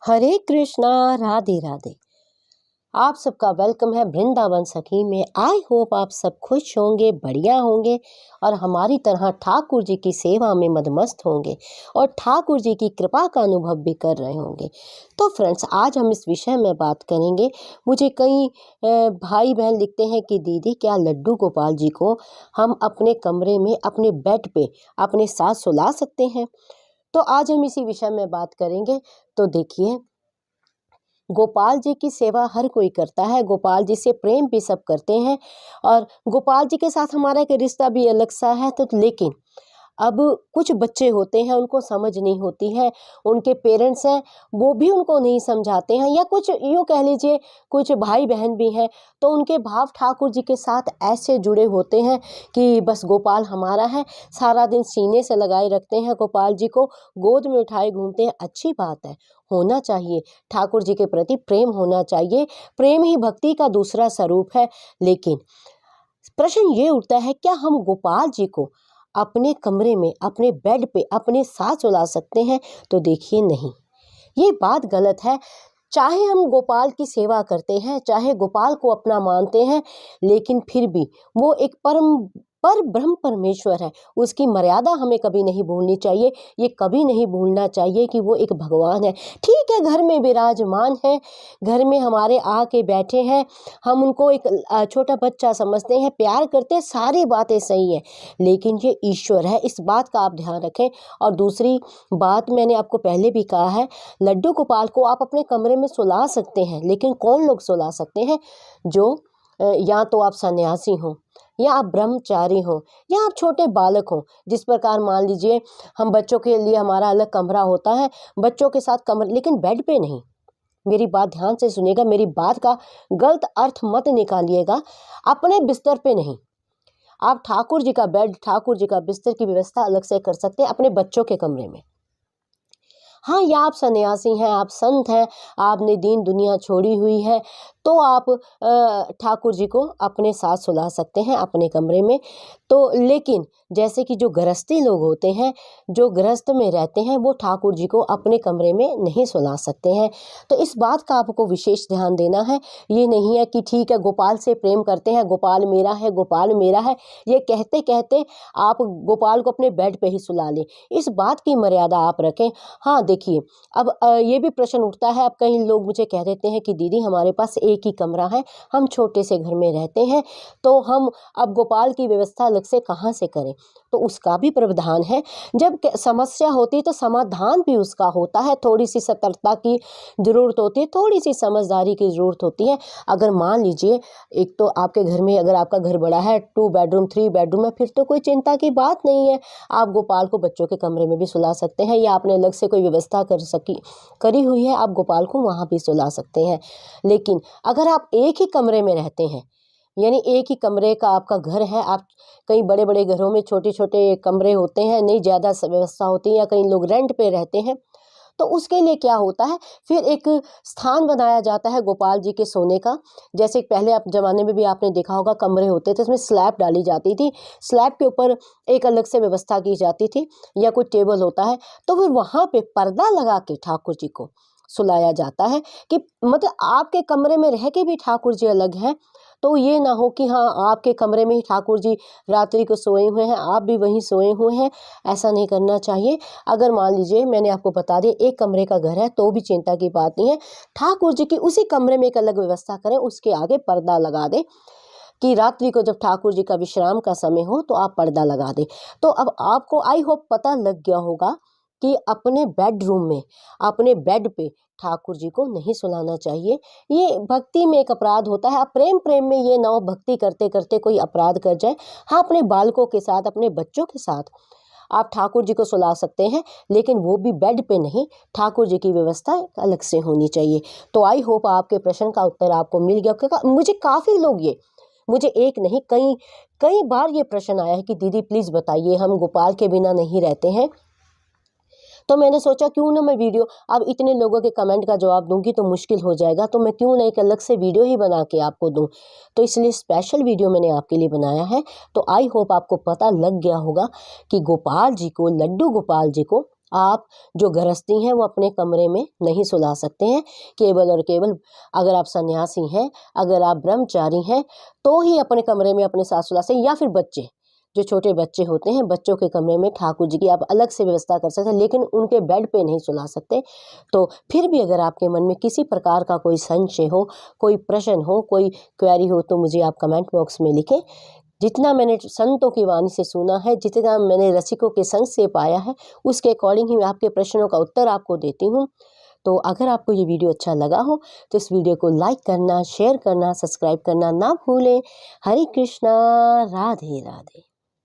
हरे कृष्णा, राधे राधे। आप सबका वेलकम है वृंदावन सखी में। आई होप आप सब खुश होंगे, बढ़िया होंगे और हमारी तरह ठाकुर जी की सेवा में मदमस्त होंगे और ठाकुर जी की कृपा का अनुभव भी कर रहे होंगे। तो फ्रेंड्स, आज हम इस विषय में बात करेंगे। मुझे कई भाई बहन लिखते हैं कि दीदी, क्या लड्डू गोपाल जी को हम अपने कमरे में, अपने बेड पे अपने साथ सुला सकते हैं? तो आज हम इसी विषय में बात करेंगे। तो देखिए, गोपाल जी की सेवा हर कोई करता है, गोपाल जी से प्रेम भी सब करते हैं और गोपाल जी के साथ हमारा एक रिश्ता भी अलग सा है। तो लेकिन अब कुछ बच्चे होते हैं, उनको समझ नहीं होती है, उनके पेरेंट्स हैं वो भी उनको नहीं समझाते हैं, या कुछ यूँ कह लीजिए कुछ भाई बहन भी हैं, तो उनके भाव ठाकुर जी के साथ ऐसे जुड़े होते हैं कि बस गोपाल हमारा है, सारा दिन सीने से लगाए रखते हैं, गोपाल जी को गोद में उठाए घूमते हैं। अच्छी बात है, होना चाहिए, ठाकुर जी के प्रति प्रेम होना चाहिए, प्रेम ही भक्ति का दूसरा स्वरूप है। लेकिन प्रश्न ये उठता है, क्या हम गोपाल जी को अपने कमरे में, अपने बेड पे अपने साथ सुला सकते हैं? तो देखिए, नहीं, ये बात गलत है। चाहे हम गोपाल की सेवा करते हैं, चाहे गोपाल को अपना मानते हैं, लेकिन फिर भी वो एक पर ब्रह्म परमेश्वर है, उसकी मर्यादा हमें कभी नहीं भूलनी चाहिए। ये कभी नहीं भूलना चाहिए कि वो एक भगवान है। ठीक है, घर में विराजमान है, घर में हमारे आके बैठे हैं, हम उनको एक छोटा बच्चा समझते हैं, प्यार करते हैं, सारी बातें सही है, लेकिन ये ईश्वर है, इस बात का आप ध्यान रखें। और दूसरी बात, मैंने आपको पहले भी कहा है, लड्डू गोपाल को आप अपने कमरे में सुला सकते हैं, लेकिन कौन लोग सुला सकते हैं? जो या तो आप सन्यासी हों, या आप ब्रह्मचारी हों, या आप छोटे बालक हों। जिस प्रकार मान लीजिए, हम बच्चों के लिए हमारा अलग कमरा होता है, बच्चों के साथ कमरा, लेकिन बेड पे नहीं। मेरी बात ध्यान से सुनिएगा, मेरी बात का गलत अर्थ मत निकालिएगा। अपने बिस्तर पे नहीं, आप ठाकुर जी का बेड, ठाकुर जी का बिस्तर की व्यवस्था अलग से कर सकते हैं अपने बच्चों के कमरे में। हाँ, या आप सन्यासी हैं, आप संत हैं, आपने दीन दुनिया छोड़ी हुई है, तो आप ठाकुर जी को अपने साथ सुला सकते हैं अपने कमरे में। तो लेकिन जैसे कि जो गृहस्थी लोग होते हैं, जो गृहस्थ में रहते हैं, वो ठाकुर जी को अपने कमरे में नहीं सुला सकते हैं। तो इस बात का आपको विशेष ध्यान देना है। ये नहीं है कि ठीक है, गोपाल से प्रेम करते हैं, गोपाल मेरा है, गोपाल मेरा है, ये कहते कहते आप गोपाल को अपने बेड पे ही सुला लें। इस बात की मर्यादा आप रखें। हाँ, देखिए, अब ये भी प्रश्न उठता है, अब कई लोग मुझे कह देते हैं कि दीदी, हमारे पास एक ही कमरा है, हम छोटे से घर में रहते हैं, तो हम अब गोपाल की व्यवस्था अलग से कहाँ से करें? तो उसका भी प्रावधान है। जब समस्या होती है तो समाधान भी उसका होता है। थोड़ी सी सतर्कता की ज़रूरत होती है, थोड़ी सी समझदारी की ज़रूरत होती है। अगर मान लीजिए, एक तो आपके घर में, अगर आपका घर बड़ा है, 2 बेडरूम 3 बेडरूम है, फिर तो कोई चिंता की बात नहीं है। आप गोपाल को बच्चों के कमरे में भी सुला सकते हैं, या आपने अलग से कोई व्यवस्था करी हुई है, आप गोपाल को वहाँ भी सुला सकते हैं। लेकिन अगर आप एक ही कमरे में रहते हैं, यानी एक ही कमरे का आपका घर है, आप कई बड़े बड़े घरों में छोटे छोटे कमरे होते हैं, नहीं ज़्यादा व्यवस्था होती है, या कई लोग रेंट पे रहते हैं, तो उसके लिए क्या होता है, फिर एक स्थान बनाया जाता है गोपाल जी के सोने का। जैसे पहले आप ज़माने में भी आपने देखा होगा, कमरे होते थे, उसमें स्लैब डाली जाती थी, स्लैब के ऊपर एक अलग से व्यवस्था की जाती थी, या कोई टेबल होता है, तो फिर वहाँ पे पर्दा लगा के ठाकुर जी को सुलाया जाता है। कि मतलब आपके कमरे में रह के भी ठाकुर जी अलग हैं, तो ये ना हो कि हाँ, आपके कमरे में ही ठाकुर जी रात्रि को सोए हुए हैं, आप भी वहीं सोए हुए हैं, ऐसा नहीं करना चाहिए। अगर मान लीजिए, मैंने आपको बता दिया, एक कमरे का घर है, तो भी चिंता की बात नहीं है, ठाकुर जी की उसी कमरे में एक अलग व्यवस्था करें, उसके आगे पर्दा लगा दें कि रात्रि को जब ठाकुर जी का विश्राम का समय हो तो आप पर्दा लगा दें। तो अब आपको आई होप पता लग गया होगा कि अपने बेडरूम में, अपने बेड पे ठाकुर जी को नहीं सुलाना चाहिए। ये भक्ति में एक अपराध होता है। आप प्रेम में ये ना हो भक्ति करते करते कोई अपराध कर जाए। हाँ, अपने बालकों के साथ, अपने बच्चों के साथ आप ठाकुर जी को सुला सकते हैं, लेकिन वो भी बेड पे नहीं, ठाकुर जी की व्यवस्था अलग से होनी चाहिए। तो आई होप आपके प्रश्न का उत्तर आपको मिल गया, क्योंकि मुझे काफ़ी लोग मुझे एक नहीं, कई कई बार ये प्रश्न आया है कि दीदी प्लीज़ बताइए, हम गोपाल के बिना नहीं रहते हैं। तो मैंने सोचा क्यों ना मैं वीडियो, अब इतने लोगों के कमेंट का जवाब दूंगी तो मुश्किल हो जाएगा, तो मैं क्यों ना एक अलग से वीडियो ही बना के आपको दूं। तो इसलिए स्पेशल वीडियो मैंने आपके लिए बनाया है। तो आई होप आपको पता लग गया होगा कि गोपाल जी को, लड्डू गोपाल जी को आप जो गृहस्थी हैं वो अपने कमरे में नहीं सुला सकते हैं। केवल और केवल अगर आप सन्यासी हैं, अगर आप ब्रह्मचारी हैं तो ही अपने कमरे में अपने साथ सुला सकते हैं, या फिर बच्चे, जो छोटे बच्चे होते हैं, बच्चों के कमरे में ठाकुर जी की आप अलग से व्यवस्था कर सकते हैं, लेकिन उनके बेड पे नहीं सुला सकते। तो फिर भी अगर आपके मन में किसी प्रकार का कोई संशय हो, कोई प्रश्न हो, कोई क्वेरी हो तो मुझे आप कमेंट बॉक्स में लिखें। जितना मैंने संतों की वाणी से सुना है, जितना मैंने रसिकों के संग से पाया है, उसके अकॉर्डिंग ही मैं आपके प्रश्नों का उत्तर आपको देती हूँ। तो अगर आपको ये वीडियो अच्छा लगा हो तो इस वीडियो को लाइक करना, शेयर करना, सब्सक्राइब करना ना भूलें। हरे कृष्णा, राधे राधे।